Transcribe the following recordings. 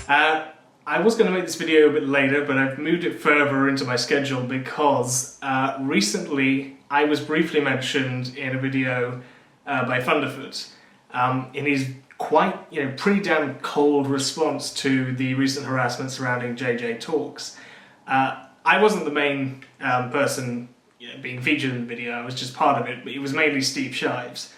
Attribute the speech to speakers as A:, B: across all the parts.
A: I was going to make this video a bit later, but I've moved it further into my schedule because recently I was briefly mentioned in a video by Thunderfoot in his quite, pretty damn cold response to the recent harassment surrounding JJ Talks. I wasn't the main person being featured in the video, I was just part of it, but it was mainly Steve Shives.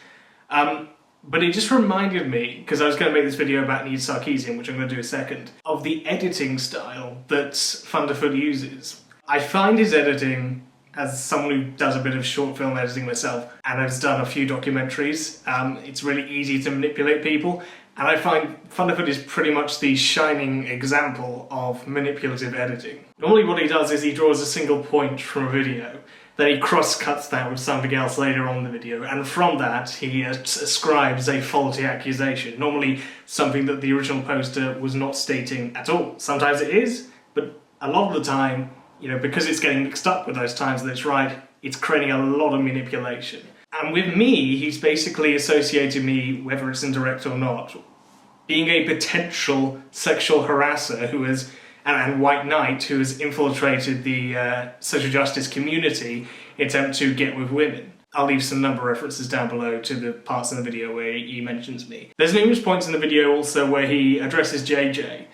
A: But it just reminded me, because I was going to make this video about Need Sarkeesian, which I'm going to do in a second, of the editing style that Thunderfoot uses. I find his editing, as someone who does a bit of short film editing myself, and has done a few documentaries, it's really easy to manipulate people, and I find Thunderfoot is pretty much the shining example of manipulative editing. Normally what he does is he draws a single point from a video, then he cross-cuts that with something else later on in the video, and from that he ascribes a faulty accusation, normally something that the original poster was not stating at all. Sometimes it is, but a lot of the time, because it's getting mixed up with those times that it's right, it's creating a lot of manipulation. And with me, he's basically associated me, whether it's indirect or not, being a potential sexual harasser who has, and white knight who has infiltrated the social justice community in attempt to get with women. I'll leave some number references down below to the parts in the video where he mentions me. There's numerous points in the video also where he addresses JJ,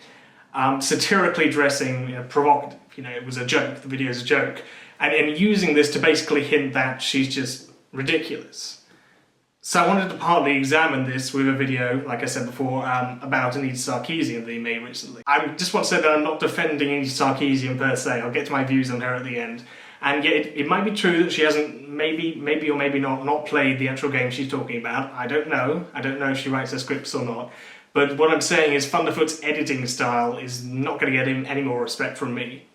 A: satirically dressing, provocative. It was a joke, the video's a joke, and using this to basically hint that she's just ridiculous. So I wanted to partly examine this with a video, like I said before, about Anita Sarkeesian that he made recently. I just want to say that I'm not defending Anita Sarkeesian per se. I'll get to my views on her at the end. And yet it might be true that she hasn't, maybe or maybe not played the actual game she's talking about. I don't know. I don't know if she writes her scripts or not. But what I'm saying is Thunderfoot's editing style is not going to get him any more respect from me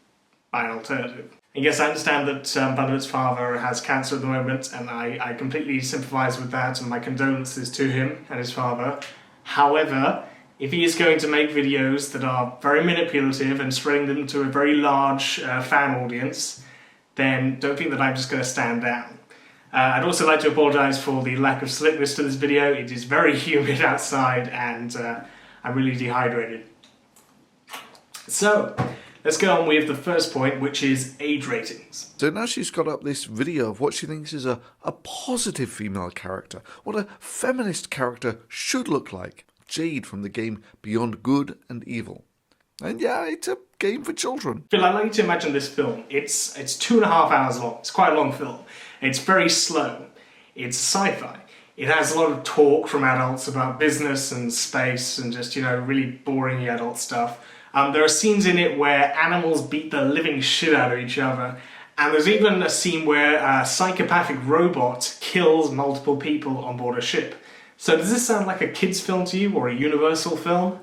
A: by an alternative. And yes, I understand that Thunderfoot's father has cancer at the moment, and I completely sympathise with that, and my condolences to him and his father. However, if he is going to make videos that are very manipulative and spreading them to a very large fan audience, then don't think that I'm just going to stand down. I'd also like to apologise for the lack of slickness to this video. It is very humid outside, and I'm really dehydrated. So, let's go on with the first point, which is age ratings.
B: So now she's got up this video of what she thinks is a positive female character, what a feminist character should look like. Jade from the game Beyond Good and Evil. And yeah, it's a game for children.
A: Phil, I'd like you to imagine this film. It's 2.5 hours long. It's quite a long film. It's very slow. It's sci-fi. It has a lot of talk from adults about business and space and just, really boring adult stuff. There are scenes in it where animals beat the living shit out of each other, and there's even a scene where a psychopathic robot kills multiple people on board a ship. So does this sound like a kids' film to you, or a Universal film?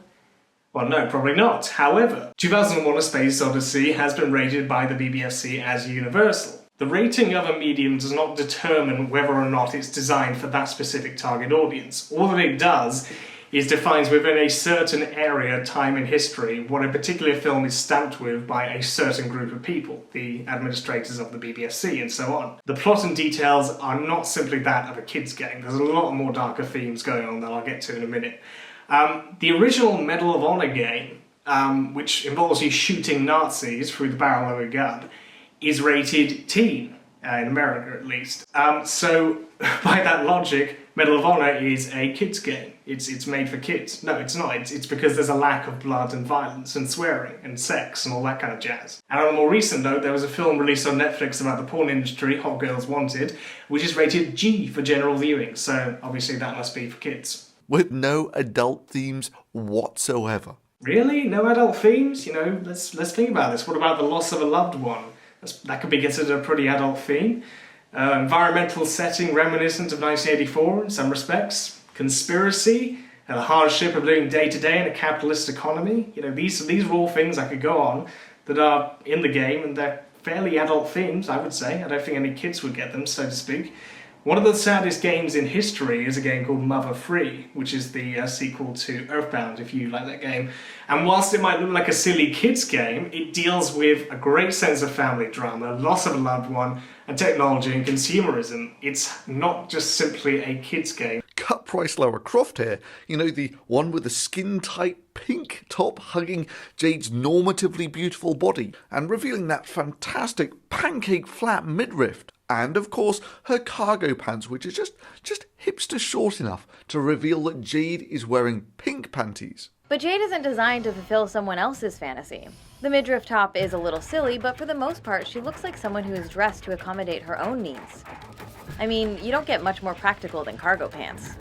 A: Well, no, probably not. However, 2001: A Space Odyssey has been rated by the BBFC as Universal. The rating of a medium does not determine whether or not it's designed for that specific target audience. All that it does is defines within a certain area, time in history, what a particular film is stamped with by a certain group of people, the administrators of the BBFC and so on. The plot and details are not simply that of a kids' game. There's a lot more darker themes going on that I'll get to in a minute. The original Medal of Honor game, which involves you shooting Nazis through the barrel of a gun, is rated teen, in America at least. So by that logic, Medal of Honor is a kids' game. It's made for kids. No, it's not. It's because there's a lack of blood and violence and swearing and sex and all that kind of jazz. And on a more recent note, there was a film released on Netflix about the porn industry, Hot Girls Wanted, which is rated G for general viewing, so obviously that must be for kids.
B: With no adult themes whatsoever.
A: Really? No adult themes? Let's think about this. What about the loss of a loved one? That could be considered a pretty adult theme. Environmental setting reminiscent of 1984 in some respects. Conspiracy, and the hardship of living day to day in a capitalist economy. These are all things I could go on that are in the game, and they're fairly adult themes, I would say. I don't think any kids would get them, so to speak. One of the saddest games in history is a game called Mother 3, which is the sequel to Earthbound, if you like that game. And whilst it might look like a silly kids game, it deals with a great sense of family drama, loss of a loved one, and technology and consumerism. It's not just simply a kids game.
B: Cut price Lara Croft here, the one with the skin-tight pink top, hugging Jade's normatively beautiful body and revealing that fantastic pancake flat midriff. And of course, her cargo pants, which are just hipster short enough to reveal that Jade is wearing pink panties.
C: But Jade isn't designed to fulfill someone else's fantasy. The midriff top is a little silly, but for the most part, she looks like someone who is dressed to accommodate her own needs. I mean, you don't get much more practical than cargo pants.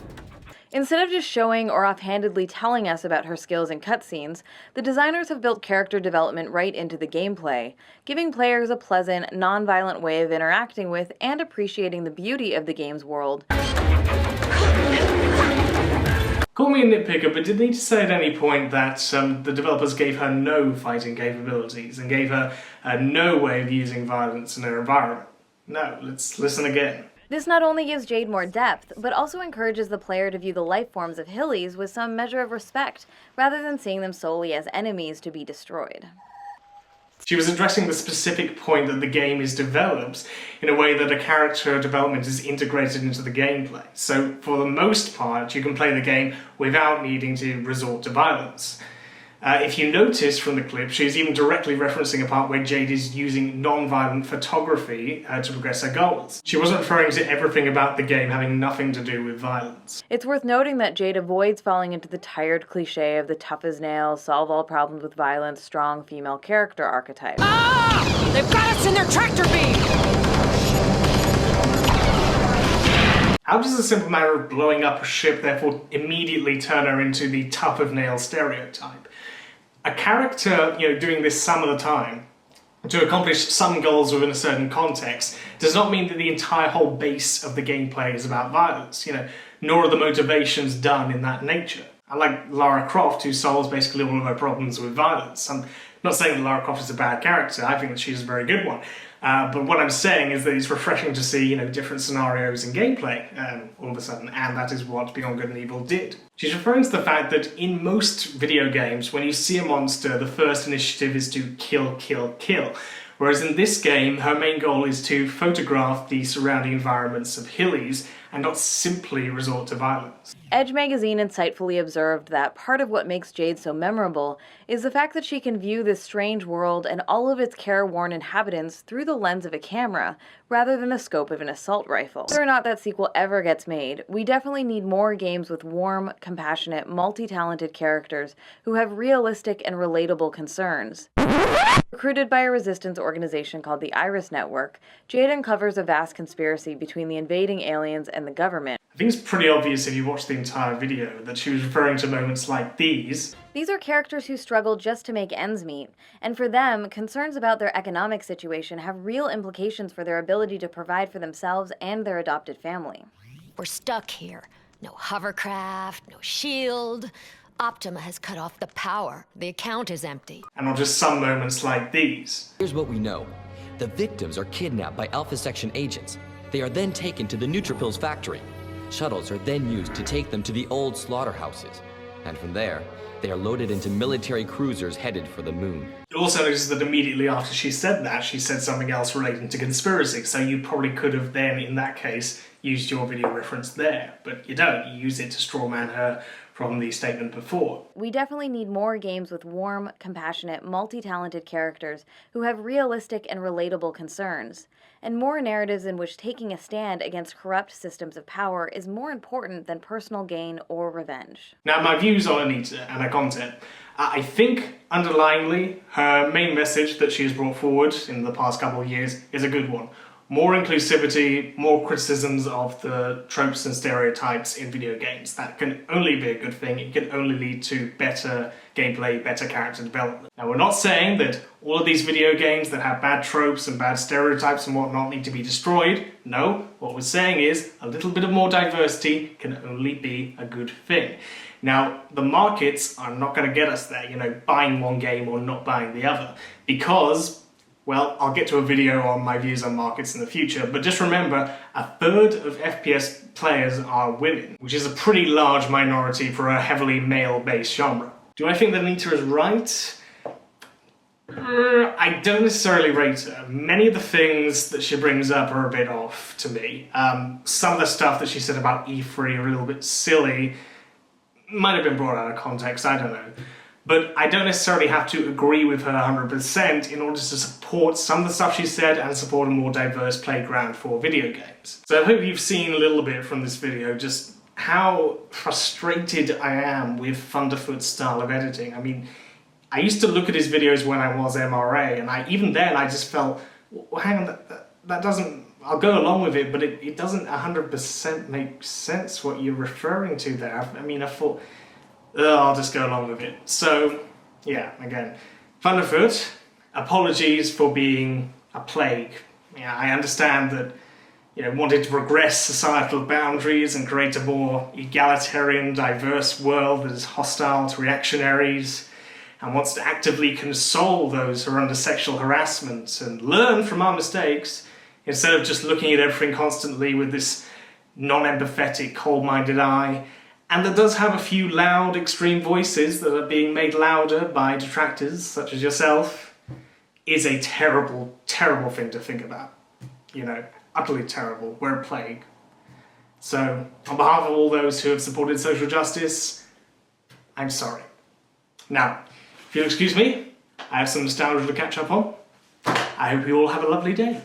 C: Instead of just showing or offhandedly telling us about her skills in cutscenes, the designers have built character development right into the gameplay, giving players a pleasant, non-violent way of interacting with and appreciating the beauty of the game's world.
A: Call me a nitpicker, but did they need to say at any point that the developers gave her no fighting capabilities and gave her no way of using violence in her environment? No, let's listen again.
C: This not only gives Jade more depth, but also encourages the player to view the life forms of Hillies with some measure of respect, rather than seeing them solely as enemies to be destroyed.
A: She was addressing the specific point that the game is developed in a way that a character development is integrated into the gameplay. So, for the most part, you can play the game without needing to resort to violence. If you notice from the clip, she's even directly referencing a part where Jade is using non-violent photography to progress her goals. She wasn't referring to everything about the game having nothing to do with violence.
C: It's worth noting that Jade avoids falling into the tired cliche of the tough as nails, solve all problems with violence, strong female character archetype.
D: Ah! They've got us in their tractor beam!
A: How does the simple matter of blowing up a ship therefore immediately turn her into the tough of nails stereotype? A character, doing this some of the time to accomplish some goals within a certain context does not mean that the entire whole base of the gameplay is about violence, nor are the motivations done in that nature. I like Lara Croft, who solves basically all of her problems with violence. I'm not saying that Lara Croft is a bad character, I think that she's a very good one. But what I'm saying is that it's refreshing to see, different scenarios in gameplay all of a sudden, and that is what Beyond Good and Evil did. She's referring to the fact that in most video games, when you see a monster, the first initiative is to kill, kill, kill. Whereas in this game, her main goal is to photograph the surrounding environments of Hillies and not simply resort to violence.
C: Edge magazine insightfully observed that part of what makes Jade so memorable is the fact that she can view this strange world and all of its careworn inhabitants through the lens of a camera, rather than the scope of an assault rifle. Whether or not that sequel ever gets made, we definitely need more games with warm, compassionate, multi-talented characters who have realistic and relatable concerns. Recruited by a resistance organization called the Iris Network, Jade uncovers a vast conspiracy between the invading aliens and the government.
A: I think it's pretty obvious if you watch the entire video that she was referring to moments like these.
C: These are characters who struggle just to make ends meet, and for them, concerns about their economic situation have real implications for their ability to provide for themselves and their adopted family.
D: We're stuck here. No hovercraft, no shield. Optima has cut off the power. The account is empty.
A: And not just some moments like these.
E: Here's what we know. The victims are kidnapped by Alpha Section agents. They are then taken to the Neutrophils factory. Shuttles are then used to take them to the old slaughterhouses. And from there, they are loaded into military cruisers headed for the moon.
A: You'll also notice that immediately after she said that, she said something else relating to conspiracy, so you probably could have then, in that case, used your video reference there. But you don't, you use it to strawman her from the statement before.
C: We definitely need more games with warm, compassionate, multi-talented characters who have realistic and relatable concerns, and more narratives in which taking a stand against corrupt systems of power is more important than personal gain or revenge.
A: Now, my views on Anita and her content. I think, underlyingly, her main message that she has brought forward in the past couple of years is a good one. More inclusivity, more criticisms of the tropes and stereotypes in video games. That can only be a good thing. It can only lead to better gameplay, better character development. Now, we're not saying that all of these video games that have bad tropes and bad stereotypes and whatnot need to be destroyed. No, what we're saying is a little bit of more diversity can only be a good thing. Now, the markets are not going to get us there, buying one game or not buying the other, because, well, I'll get to a video on my views on markets in the future, but just remember, a third of FPS players are women, which is a pretty large minority for a heavily male-based genre. Do I think that Anita is right? I don't necessarily rate her. Many of the things that she brings up are a bit off to me. Some of the stuff that she said about E3 are a little bit silly. Might have been brought out of context, I don't know. but I don't necessarily have to agree with her 100% in order to support some of the stuff she said and support a more diverse playground for video games. So I hope you've seen a little bit from this video just how frustrated I am with Thunderfoot's style of editing. I mean, I used to look at his videos when I was MRA, and even then I just felt, well, hang on, that doesn't, I'll go along with it, but it doesn't 100% make sense what you're referring to there. I mean, I thought, I'll just go along with it. So, yeah, again, Thunderfoot, apologies for being a plague. Yeah, I understand that, you know, wanting to progress societal boundaries and create a more egalitarian, diverse world that is hostile to reactionaries and wants to actively console those who are under sexual harassment and learn from our mistakes instead of just looking at everything constantly with this non-empathetic, cold-minded eye. And that does have a few loud, extreme voices that are being made louder by detractors, such as yourself, is a terrible, terrible thing to think about. You know, utterly terrible. We're a plague. So, on behalf of all those who have supported social justice, I'm sorry. Now, if you'll excuse me, I have some nostalgia to catch up on. I hope you all have a lovely day.